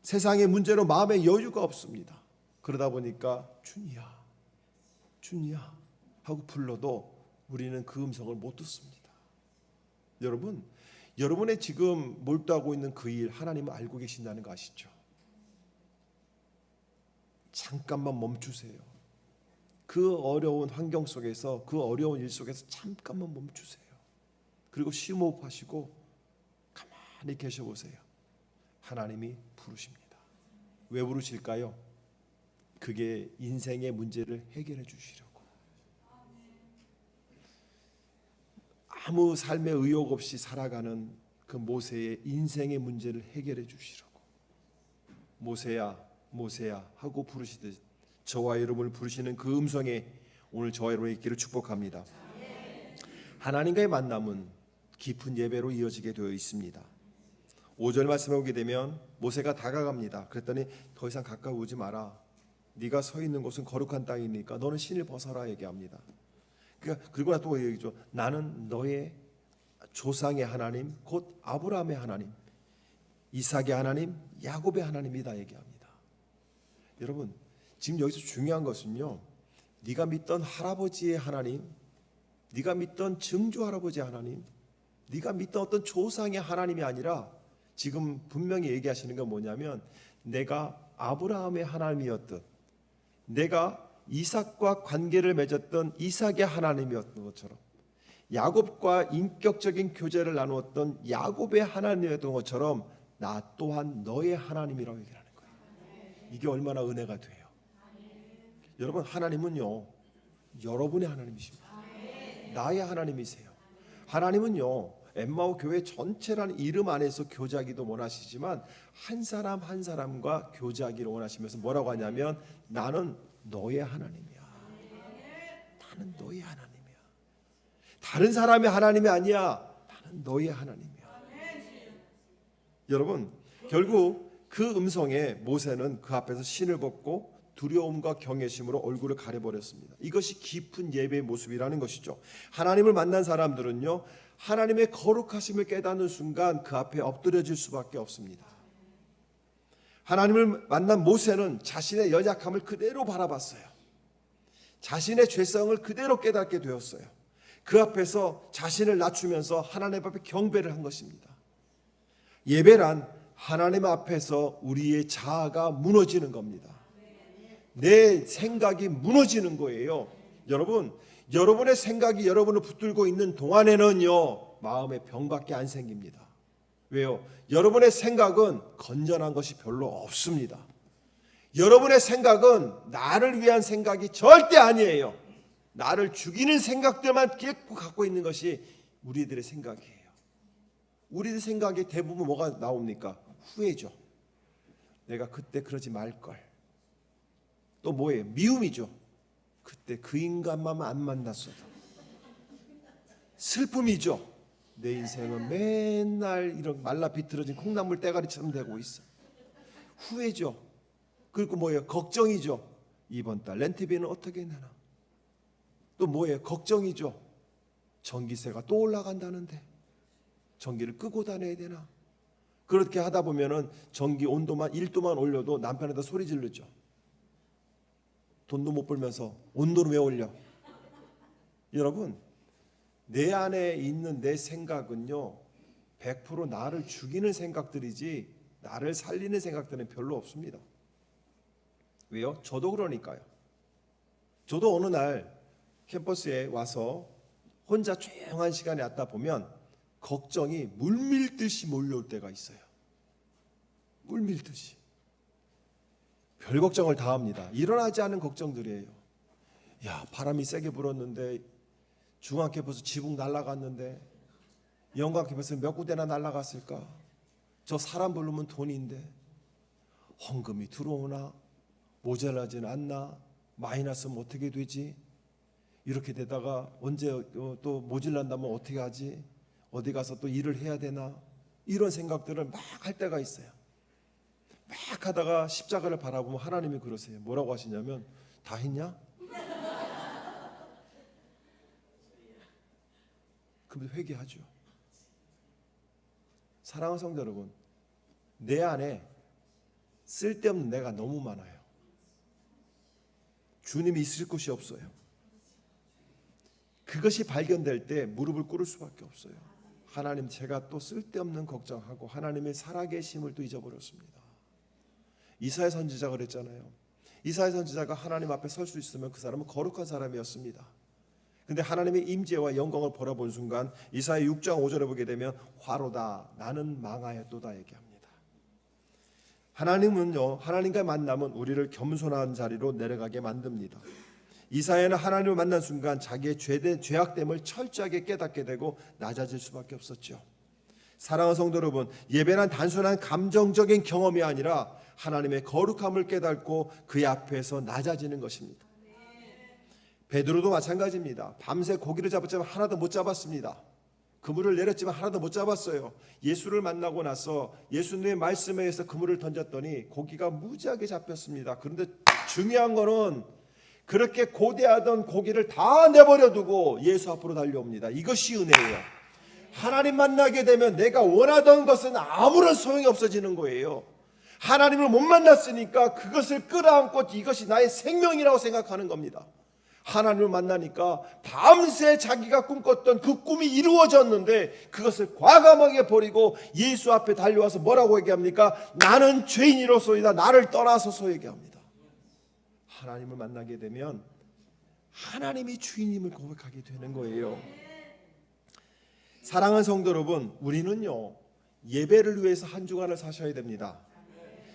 Speaker 1: 세상의 문제로 마음에 여유가 없습니다. 그러다 보니까 주니야 하고 불러도 우리는 그 음성을 못 듣습니다. 여러분의 지금 몰두하고 있는 그 일 하나님은 알고 계신다는 거 아시죠? 잠깐만 멈추세요. 그 어려운 환경 속에서 그 어려운 일 속에서 잠깐만 멈추세요. 그리고 심호흡하시고 가만히 계셔보세요. 하나님이 부르십니다. 왜 부르실까요? 그게 인생의 문제를 해결해 주시려고. 아무 삶의 의욕 없이 살아가는 그 모세의 인생의 문제를 해결해 주시려고. 모세야 하고 부르시듯 저와 여러분을 부르시는 그 음성에 오늘 저와 여러분의 있기를 축복합니다. 하나님과의 만남은 깊은 예배로 이어지게 되어 있습니다. 5절 말씀에 오게 되면 모세가 다가갑니다. 그랬더니 더 이상 가까이 오지 마라. 네가 서 있는 곳은 거룩한 땅이니까 너는 신을 벗어라 얘기합니다. 그리고 또 얘기죠. 나는 너의 조상의 하나님 곧 아브라함의 하나님, 이삭의 하나님, 야곱의 하나님이다 얘기합니다. 여러분 지금 여기서 중요한 것은요, 네가 믿던 할아버지의 하나님, 네가 믿던 증조 할아버지의 하나님, 네가 믿던 어떤 조상의 하나님이 아니라 지금 분명히 얘기하시는 건 뭐냐면 내가 아브라함의 하나님이었던, 내가 이삭과 관계를 맺었던 이삭의 하나님이었던 것처럼, 야곱과 인격적인 교제를 나누었던 야곱의 하나님이었던 것처럼 나 또한 너의 하나님이라고 얘기하는 거예요. 이게 얼마나 은혜가 돼요. 여러분 하나님은요 여러분의 하나님이십니다. 나의 하나님이세요. 하나님은요 엠마오 교회 전체라는 이름 안에서 교제하기도 원하시지만 한 사람 한 사람과 교제하기를 원하시면서 뭐라고 하냐면 나는 너의 하나님이야. 나는 너의 하나님이야. 다른 사람의 하나님이 아니야. 나는 너의 하나님이야. 여러분 결국 그 음성에 모세는 그 앞에서 신을 벗고 두려움과 경외심으로 얼굴을 가려버렸습니다. 이것이 깊은 예배의 모습이라는 것이죠. 하나님을 만난 사람들은요 하나님의 거룩하심을 깨닫는 순간 그 앞에 엎드려질 수밖에 없습니다. 하나님을 만난 모세는 자신의 연약함을 그대로 바라봤어요. 자신의 죄성을 그대로 깨닫게 되었어요. 그 앞에서 자신을 낮추면서 하나님 앞에 경배를 한 것입니다. 예배란 하나님 앞에서 우리의 자아가 무너지는 겁니다. 내 생각이 무너지는 거예요. 여러분, 여러분의 생각이 여러분을 붙들고 있는 동안에는요 마음에 병밖에 안 생깁니다. 왜요? 여러분의 생각은 건전한 것이 별로 없습니다. 여러분의 생각은 나를 위한 생각이 절대 아니에요. 나를 죽이는 생각들만 계속 갖고 있는 것이 우리들의 생각이에요. 우리들 생각에 대부분 뭐가 나옵니까? 후회죠. 내가 그때 그러지 말걸. 또 뭐예요? 미움이죠. 그때 그 인간만 안 만났어도. 슬픔이죠. 내 인생은 맨날 이런 말라 비틀어진 콩나물 대가리처럼 되고 있어. 후회죠. 그리고 뭐예요? 걱정이죠. 이번 달 렌트비는 어떻게 내나. 또 뭐예요? 걱정이죠. 전기세가 또 올라간다는데 전기를 끄고 다녀야 되나. 그렇게 하다 보면은 전기 온도만 1도만 올려도 남편에다 소리 지르죠. 돈도 못 벌면서 온도를 왜 올려? 여러분, 내 안에 있는 내 생각은요 100% 나를 죽이는 생각들이지 나를 살리는 생각들은 별로 없습니다. 왜요? 저도 그러니까요. 저도 어느 날 캠퍼스에 와서 혼자 조용한 시간에 왔다 보면 걱정이 물밀듯이 몰려올 때가 있어요. 물밀듯이. 별 걱정을 다 합니다. 일어나지 않은 걱정들이에요. 야, 바람이 세게 불었는데 중앙 캠퍼스 지붕 날아갔는데 영광 캠퍼스 몇 군데나 날아갔을까? 저 사람 부르면 돈인데 헌금이 들어오나? 모자라진 않나? 마이너스면 어떻게 되지? 이렇게 되다가 언제 또 모질란다면 어떻게 하지? 어디 가서 또 일을 해야 되나? 이런 생각들을 막 할 때가 있어요. 막 하다가 십자가를 바라보면 하나님이 그러세요. 뭐라고 하시냐면 다 했냐? 그럼 회개하죠. 사랑하는 성도 여러분, 내 안에 쓸데없는 내가 너무 많아요. 주님이 있을 곳이 없어요. 그것이 발견될 때 무릎을 꿇을 수밖에 없어요. 하나님, 제가 또 쓸데없는 걱정하고 하나님의 살아계심을 또 잊어버렸습니다. 이사야 선지자가 그랬잖아요. 이사야 선지자가 하나님 앞에 설 수 있으면 그 사람은 거룩한 사람이었습니다. 근데 하나님의 임재와 영광을 바라본 순간 이사야 6장 5절에 보게 되면 화로다 나는 망하였도다 얘기합니다. 하나님은요, 하나님과 만남은 우리를 겸손한 자리로 내려가게 만듭니다. 이사야는 하나님을 만난 순간 자기의 죄악됨을 철저하게 깨닫게 되고 낮아질 수밖에 없었죠. 사랑하는 성도 여러분, 예배는 단순한 감정적인 경험이 아니라 하나님의 거룩함을 깨닫고 그의 앞에서 낮아지는 것입니다. 베드로도 마찬가지입니다. 밤새 고기를 잡았지만 하나도 못 잡았습니다. 그물을 내렸지만 하나도 못 잡았어요. 예수를 만나고 나서 예수님의 말씀에 의해서 그물을 던졌더니 고기가 무지하게 잡혔습니다. 그런데 중요한 거는 그렇게 고대하던 고기를 다 내버려 두고 예수 앞으로 달려옵니다. 이것이 은혜예요. 하나님 만나게 되면 내가 원하던 것은 아무런 소용이 없어지는 거예요. 하나님을 못 만났으니까 그것을 끌어안고 이것이 나의 생명이라고 생각하는 겁니다. 하나님을 만나니까 밤새 자기가 꿈꿨던 그 꿈이 이루어졌는데 그것을 과감하게 버리고 예수 앞에 달려와서 뭐라고 얘기합니까? 나는 죄인이로소이다. 나를 떠나소서 얘기합니다. 하나님을 만나게 되면 하나님이 주인임을 고백하게 되는 거예요. 사랑하는 성도 여러분, 우리는요 예배를 위해서 한 주간을 사셔야 됩니다.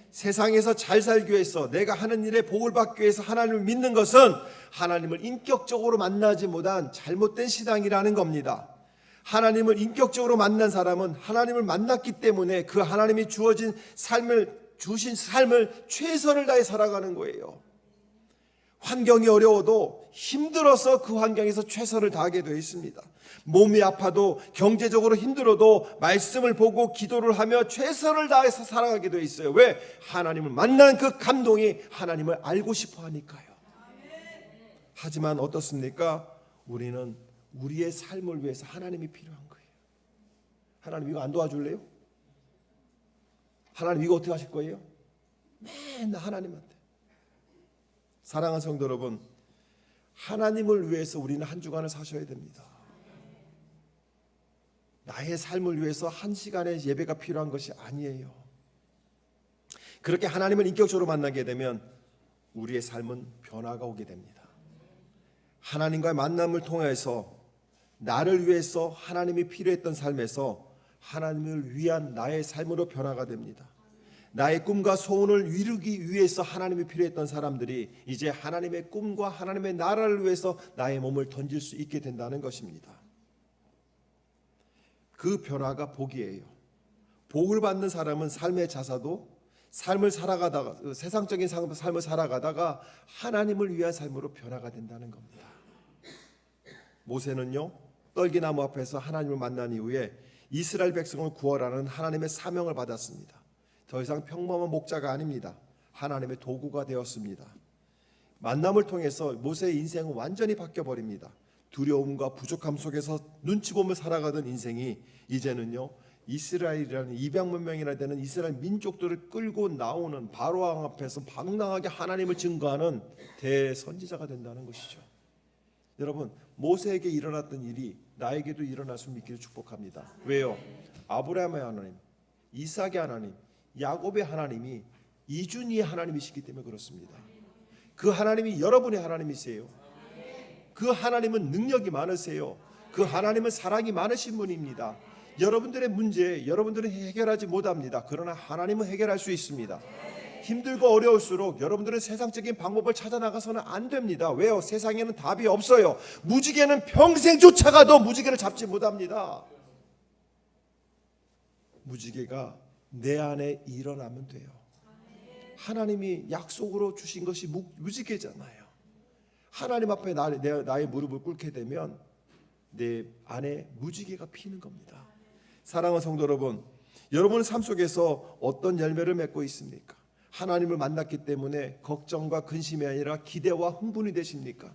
Speaker 1: 세상에서 잘 살기 위해서, 내가 하는 일에 복을 받기 위해서 하나님을 믿는 것은 하나님을 인격적으로 만나지 못한 잘못된 신앙이라는 겁니다. 하나님을 인격적으로 만난 사람은 하나님을 만났기 때문에 그 하나님이 주신 삶을 최선을 다해 살아가는 거예요. 환경이 어려워도 힘들어서 그 환경에서 최선을 다하게 되어 있습니다. 몸이 아파도 경제적으로 힘들어도 말씀을 보고 기도를 하며 최선을 다해서 살아가게 되어 있어요. 왜? 하나님을 만난 그 감동이 하나님을 알고 싶어 하니까요. 하지만 어떻습니까? 우리는 우리의 삶을 위해서 하나님이 필요한 거예요. 하나님 이거 안 도와줄래요? 하나님 이거 어떻게 하실 거예요? 맨날 하나님한테. 사랑하는 성도 여러분, 하나님을 위해서 우리는 한 주간을 사셔야 됩니다. 나의 삶을 위해서 한 시간의 예배가 필요한 것이 아니에요. 그렇게 하나님을 인격적으로 만나게 되면 우리의 삶은 변화가 오게 됩니다. 하나님과의 만남을 통해서 나를 위해서 하나님이 필요했던 삶에서 하나님을 위한 나의 삶으로 변화가 됩니다. 나의 꿈과 소원을 이루기 위해서 하나님이 필요했던 사람들이 이제 하나님의 꿈과 하나님의 나라를 위해서 나의 몸을 던질 수 있게 된다는 것입니다. 그 변화가 복이에요. 복을 받는 사람은 삶의 자사도 삶을 살아가다가 세상적인 삶을 살아가다가 하나님을 위한 삶으로 변화가 된다는 겁니다. 모세는요, 떨기나무 앞에서 하나님을 만난 이후에 이스라엘 백성을 구원하는 하나님의 사명을 받았습니다. 더 이상 평범한 목자가 아닙니다. 하나님의 도구가 되었습니다. 만남을 통해서 모세의 인생은 완전히 바뀌어버립니다. 두려움과 부족함 속에서 눈치 보며 살아가던 인생이 이제는요, 이스라엘이라는 200만 명이나 되는 이스라엘 민족들을 끌고 나오는 바로왕 앞에서 방랑하게 하나님을 증거하는 대선지자가 된다는 것이죠. 여러분, 모세에게 일어났던 일이 나에게도 일어날 수 있기를 축복합니다. 왜요? 아브라함의 하나님, 이삭의 하나님, 야곱의 하나님이 이준희의 하나님이시기 때문에 그렇습니다. 그 하나님이 여러분의 하나님이세요. 그 하나님은 능력이 많으세요. 그 하나님은 사랑이 많으신 분입니다. 여러분들의 문제, 여러분들은 해결하지 못합니다. 그러나 하나님은 해결할 수 있습니다. 힘들고 어려울수록 여러분들은 세상적인 방법을 찾아 나가서는 안 됩니다. 왜요? 세상에는 답이 없어요. 무지개는 평생 쫓아가도 무지개를 잡지 못합니다. 무지개가 내 안에 일어나면 돼요. 하나님이 약속으로 주신 것이 무지개잖아요. 하나님 앞에 나의 무릎을 꿇게 되면 내 안에 무지개가 피는 겁니다. 사랑하는 성도 여러분, 여러분의 삶 속에서 어떤 열매를 맺고 있습니까? 하나님을 만났기 때문에 걱정과 근심이 아니라 기대와 흥분이 되십니까?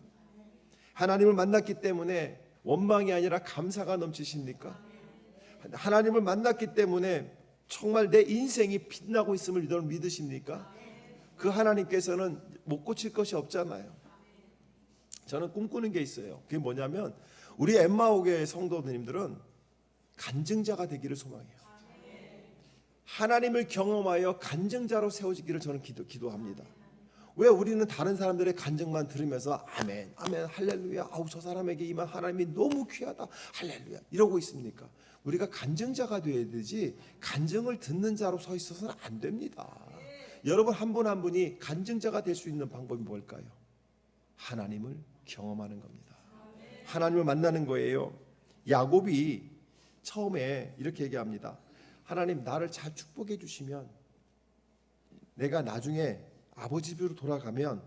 Speaker 1: 하나님을 만났기 때문에 원망이 아니라 감사가 넘치십니까? 하나님을 만났기 때문에 정말 내 인생이 빛나고 있음을 여러분 믿으십니까? 그 하나님께서는 못 고칠 것이 없잖아요. 저는 꿈꾸는 게 있어요. 그게 뭐냐면 우리 엠마오교회 성도님들은 간증자가 되기를 소망해요. 하나님을 경험하여 간증자로 세워지기를 저는 기도합니다. 왜 우리는 다른 사람들의 간증만 들으면서 아멘, 아멘, 할렐루야, 아우 저 사람에게 임한 하나님이 너무 귀하다, 할렐루야 이러고 있습니까? 우리가 간증자가 되어야 되지 간증을 듣는 자로 서 있어서는 안 됩니다. 여러분 한 분 한 분이 간증자가 될 수 있는 방법이 뭘까요? 하나님을 경험하는 겁니다. 하나님을 만나는 거예요. 야곱이 처음에 이렇게 얘기합니다. 하나님 나를 잘 축복해 주시면 내가 나중에 아버지 집으로 돌아가면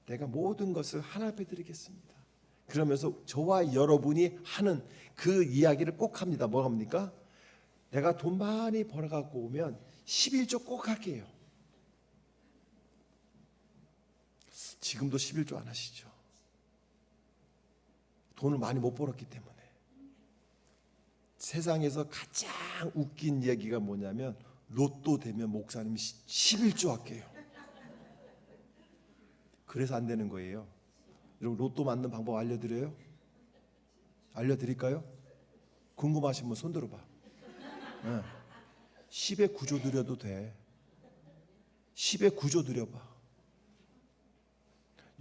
Speaker 1: 내가 모든 것을 하나님 앞에 드리겠습니다. 그러면서 저와 여러분이 하는 그 이야기를 꼭 합니다. 뭐 합니까? 내가 돈 많이 벌어갖고 오면 11조 꼭 할게요. 지금도 11조 안 하시죠? 돈을 많이 못 벌었기 때문에. 세상에서 가장 웃긴 얘기가 뭐냐면 로또 되면 목사님이 11조 할게요. 그래서 안 되는 거예요. 여러분 로또 맞는 방법 알려드려요? 알려드릴까요? 궁금하신 분 손 들어봐. 10의 9조 드려도 돼. 10의 9조 드려봐.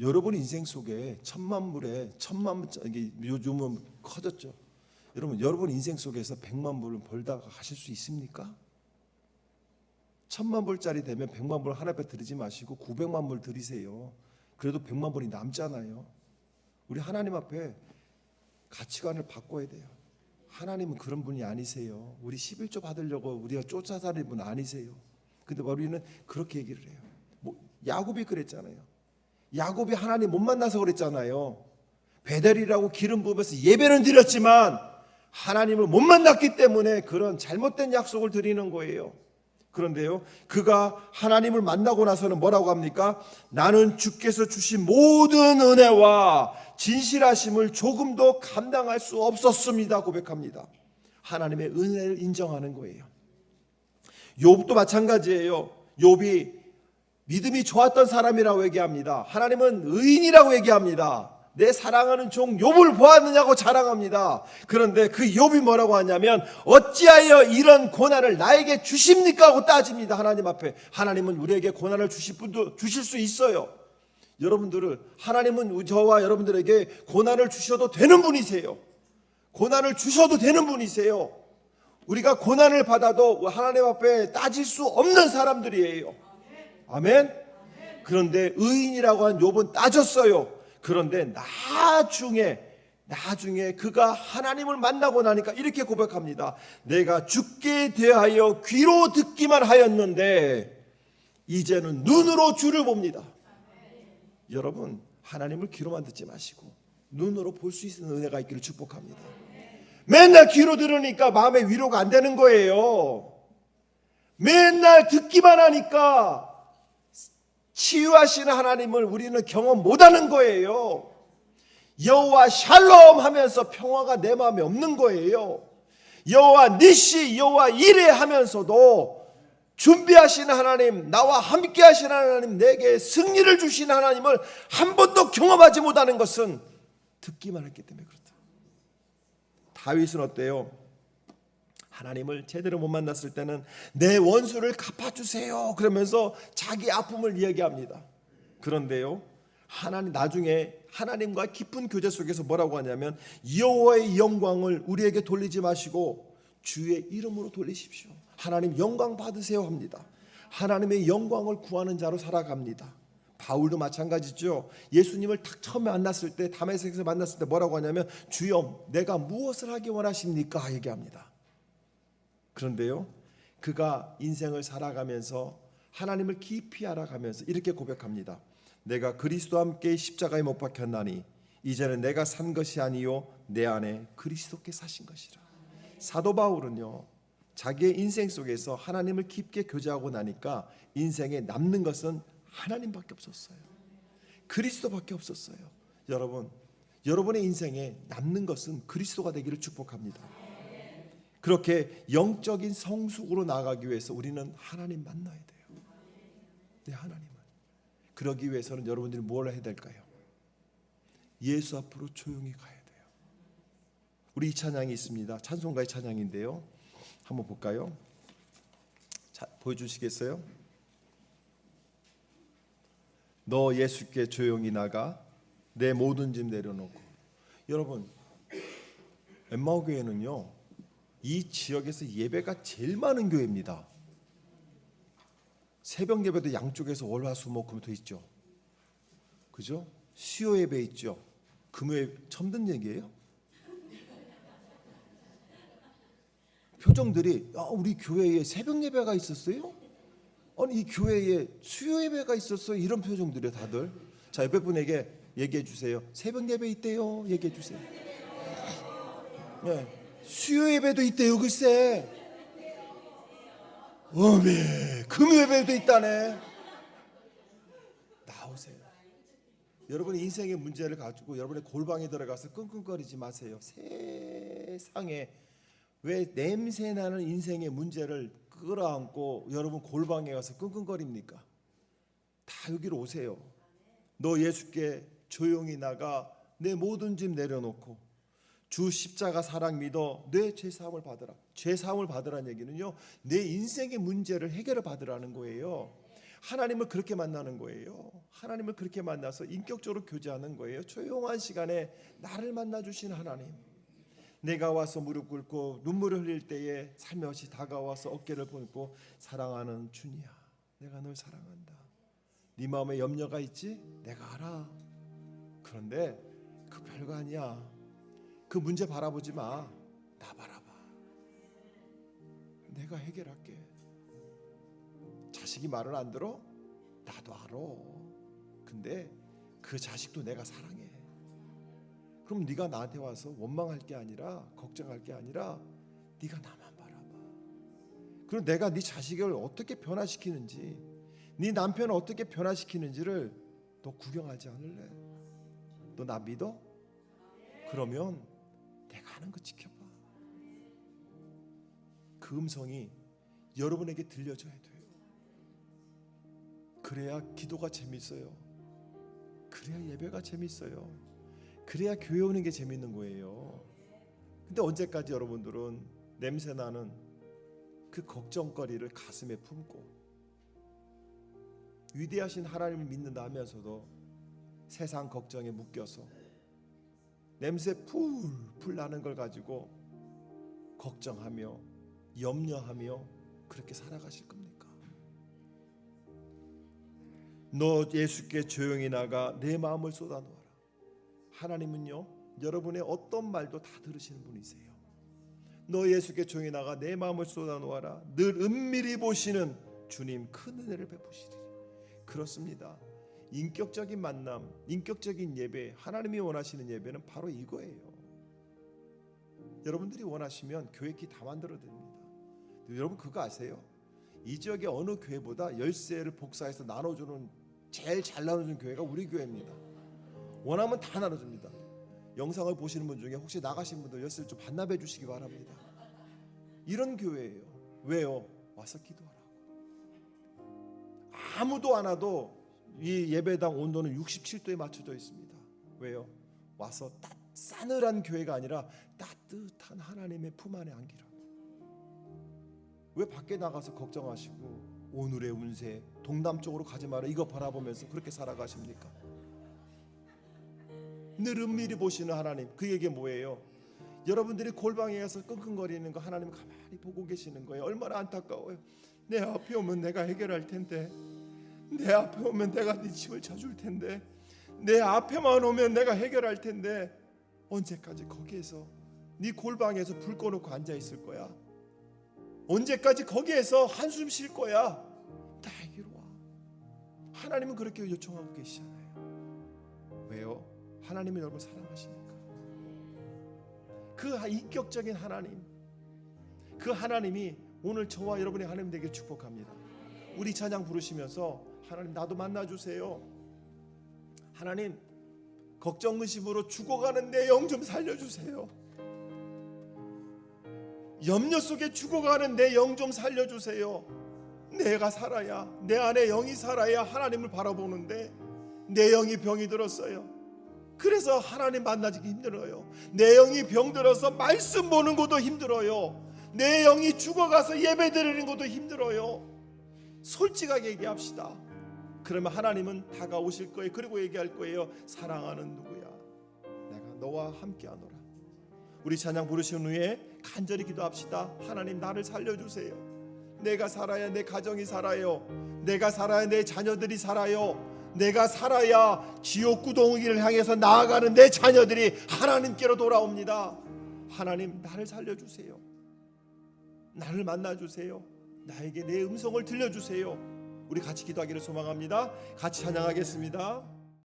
Speaker 1: 여러분 인생 속에 천만 불에 이게 요즘은 커졌죠. 여러분 인생 속에서 100만 불을 벌다가 가실 수 있습니까? 1000만 불짜리 되면 100만 불 하나 앞에 드리지 마시고 900만 불 드리세요. 그래도 100만 불이 남잖아요. 우리 하나님 앞에 가치관을 바꿔야 돼요. 하나님은 그런 분이 아니세요. 우리 11조 받으려고 우리가 쫓아다니는 분 아니세요. 근데 우리는 그렇게 얘기를 해요. 야곱이 그랬잖아요. 야곱이 하나님 못 만나서 그랬잖아요. 베델이라고 기름 부으면서 예배는 드렸지만 하나님을 못 만났기 때문에 그런 잘못된 약속을 드리는 거예요. 그런데요, 그가 하나님을 만나고 나서는 뭐라고 합니까? 나는 주께서 주신 모든 은혜와 진실하심을 조금도 감당할 수 없었습니다 고백합니다. 하나님의 은혜를 인정하는 거예요. 욥도 마찬가지예요. 욥이 믿음이 좋았던 사람이라고 얘기합니다. 하나님은 의인이라고 얘기합니다. 내 사랑하는 종 욥을 보았느냐고 자랑합니다. 그런데 그 욥이 뭐라고 하냐면 어찌하여 이런 고난을 나에게 주십니까 하고 따집니다. 하나님 앞에. 하나님은 우리에게 고난을 주실 수 있어요. 여러분들을 하나님은 저와 여러분들에게 고난을 주셔도 되는 분이세요. 고난을 주셔도 되는 분이세요. 우리가 고난을 받아도 하나님 앞에 따질 수 없는 사람들이에요. 아멘. 그런데 의인이라고 한 욥은 따졌어요. 그런데 나중에 그가 하나님을 만나고 나니까 이렇게 고백합니다. 내가 죽게 대하여 귀로 듣기만 하였는데 이제는 눈으로 주를 봅니다. 여러분, 하나님을 귀로만 듣지 마시고 눈으로 볼 수 있는 은혜가 있기를 축복합니다. 맨날 귀로 들으니까 마음의 위로가 안 되는 거예요. 맨날 듣기만 하니까 치유하시는 하나님을 우리는 경험 못하는 거예요. 여호와 샬롬 하면서 평화가 내 마음에 없는 거예요. 여호와 니시, 여호와 이레 하면서도 준비하시는 하나님, 나와 함께 하시는 하나님, 내게 승리를 주시는 하나님을 한 번도 경험하지 못하는 것은 듣기만 했기 때문에 그렇다. 다윗은 어때요? 하나님을 제대로 못 만났을 때는 내 원수를 갚아주세요 그러면서 자기 아픔을 이야기합니다. 그런데요, 하나님 나중에 하나님과 깊은 교제 속에서 뭐라고 하냐면 여호와의 영광을 우리에게 돌리지 마시고 주의 이름으로 돌리십시오. 하나님 영광 받으세요 합니다. 하나님의 영광을 구하는 자로 살아갑니다. 바울도 마찬가지죠. 예수님을 딱 처음에 만났을 때, 다메섹에서 만났을 때 뭐라고 하냐면 주여 내가 무엇을 하기 원하십니까 얘기합니다. 그런데요, 그가 인생을 살아가면서 하나님을 깊이 알아가면서 이렇게 고백합니다. 내가 그리스도와 함께 십자가에 못 박혔나니 이제는 내가 산 것이 아니요 내 안에 그리스도께 사신 것이라. 사도 바울은요, 자기의 인생 속에서 하나님을 깊게 교제하고 나니까 인생에 남는 것은 하나님밖에 없었어요. 그리스도밖에 없었어요. 여러분, 여러분의 인생에 남는 것은 그리스도가 되기를 축복합니다. 그렇게 영적인 성숙으로 나아가기 위해서 우리는 하나님 만나야 돼요. 네, 하나님을. 그러기 위해서는 여러분들이 뭘 해야 될까요? 예수 앞으로 조용히 가야 돼요. 우리 이 찬양이 있습니다. 찬송가의 찬양인데요, 한번 볼까요? 자, 보여주시겠어요? 너 예수께 조용히 나가 내 모든 짐 내려놓고. 여러분, 엠마오 교회는요, 이 지역에서 예배가 제일 많은 교회입니다. 새벽 예배도 양쪽에서 월화수목금토 있죠. 그죠? 수요 예배 있죠. 금요일 처음 듣는 얘기예요? 표정들이 우리 교회에 새벽 예배가 있었어요? 아니 이 교회에 수요 예배가 있었어요? 이런 표정들이에요 다들. 자, 옆에 분에게 얘기해 주세요. 새벽 예배 있대요. 얘기해 주세요. 네. 수요 예배도 있대요. 글쎄. 어메, 금요 예배도 있다네. 나오세요. 여러분의 인생의 문제를 가지고 여러분의 골방에 들어가서 끙끙거리지 마세요. 세상에 왜 냄새나는 인생의 문제를 끌어안고 여러분 골방에 가서 끙끙거립니까? 다 여기로 오세요. 너 예수께 조용히 나가 내 모든 짐 내려놓고 주 십자가 사랑 믿어 내 죄사함을 받으라. 죄사함을 받으라는 얘기는요, 내 인생의 문제를 해결을 받으라는 거예요. 하나님을 그렇게 만나는 거예요. 하나님을 그렇게 만나서 인격적으로 교제하는 거예요. 조용한 시간에 나를 만나주신 하나님, 내가 와서 무릎 꿇고 눈물을 흘릴 때에 살며시 다가와서 어깨를 보고 사랑하는 주니야, 내가 널 사랑한다. 네 마음에 염려가 있지? 내가 알아. 그런데 그 별거 아니야. 그 문제 바라보지 마. 나 바라봐. 내가 해결할게. 자식이 말을 안 들어? 나도 알아. 근데 그 자식도 내가 사랑해. 그럼 네가 나한테 와서 원망할 게 아니라 걱정할 게 아니라 네가 나만 바라봐. 그리고 내가 네 자식을 어떻게 변화시키는지, 네 남편을 어떻게 변화시키는지를 너 구경하지 않을래? 너 나 믿어? 그러면 내가 하는 거 지켜봐. 그 음성이 여러분에게 들려줘야 돼요. 그래야 기도가 재밌어요. 그래야 예배가 재밌어요. 그래야 교회 오는 게 재밌는 거예요. 근데 언제까지 여러분들은 냄새나는 그 걱정거리를 가슴에 품고 위대하신 하나님을 믿는다 하면서도 세상 걱정에 묶여서 냄새 풀풀 나는 걸 가지고 걱정하며 염려하며 그렇게 살아가실 겁니까? 너 예수께 조용히 나가 내 마음을 쏟아놓아라. 하나님은요, 여러분의 어떤 말도 다 들으시는 분이세요. 너 예수께 조용히 나가 내 마음을 쏟아놓아라. 늘 은밀히 보시는 주님 큰 은혜를 베푸시리니. 그렇습니다. 인격적인 만남, 인격적인 예배, 하나님이 원하시는 예배는 바로 이거예요. 여러분들이 원하시면 교회 키 다 만들어야 됩니다. 여러분 그거 아세요? 이 지역의 어느 교회보다 열쇠를 복사해서 나눠주는, 제일 잘 나눠주는 교회가 우리 교회입니다. 원하면 다 나눠줍니다. 영상을 보시는 분 중에 혹시 나가신 분들 열쇠를 좀 반납해 주시기 바랍니다. 이런 교회예요. 왜요? 와서 기도하라고. 아무도 안 와도 이 예배당 온도는 67도에 맞춰져 있습니다. 왜요? 와서 싸늘한 교회가 아니라 따뜻한 하나님의 품 안에 안기라고. 왜 밖에 나가서 걱정하시고 오늘의 운세 동남쪽으로 가지 마라 이거 바라보면서 그렇게 살아가십니까? 늘 은밀히 보시는 하나님, 그에게 뭐예요? 여러분들이 골방에 가서 끙끙거리는 거 하나님 가만히 보고 계시는 거예요. 얼마나 안타까워요. 내 앞에 오면 내가 해결할 텐데, 내 앞에 오면 내가 네 짐을 져줄 텐데, 내 앞에만 오면 내가 해결할 텐데 언제까지 거기에서 네 골방에서 불 꺼놓고 앉아 있을 거야? 언제까지 거기에서 한숨 쉴 거야? 나에게로 와. 하나님은 그렇게 요청하고 계시잖아요. 왜요? 하나님이 여러분을 사랑하시니까. 그 인격적인 하나님, 그 하나님이 오늘 저와 여러분의 하나님 되길 축복합니다. 우리 찬양 부르시면서 하나님 나도 만나주세요. 하나님 걱정 의심으로 죽어가는 내 영 좀 살려주세요. 염려 속에 죽어가는 내 영 좀 살려주세요. 내가 살아야, 내 안에 영이 살아야 하나님을 바라보는데 내 영이 병이 들었어요. 그래서 하나님 만나기 힘들어요. 내 영이 병들어서 말씀 보는 것도 힘들어요. 내 영이 죽어가서 예배 드리는 것도 힘들어요. 솔직하게 얘기합시다. 그러면 하나님은 다가오실 거예요. 그리고 얘기할 거예요. 사랑하는 누구야, 내가 너와 함께하노라. 우리 찬양 부르신 후에 간절히 기도합시다. 하나님 나를 살려주세요. 내가 살아야 내 가정이 살아요. 내가 살아야 내 자녀들이 살아요. 내가 살아야 지옥 구덩이를 향해서 나아가는 내 자녀들이 하나님께로 돌아옵니다. 하나님 나를 살려주세요. 나를 만나주세요. 나에게 내 음성을 들려주세요. 우리 같이 기도하기를 소망합니다. 같이 찬양하겠습니다.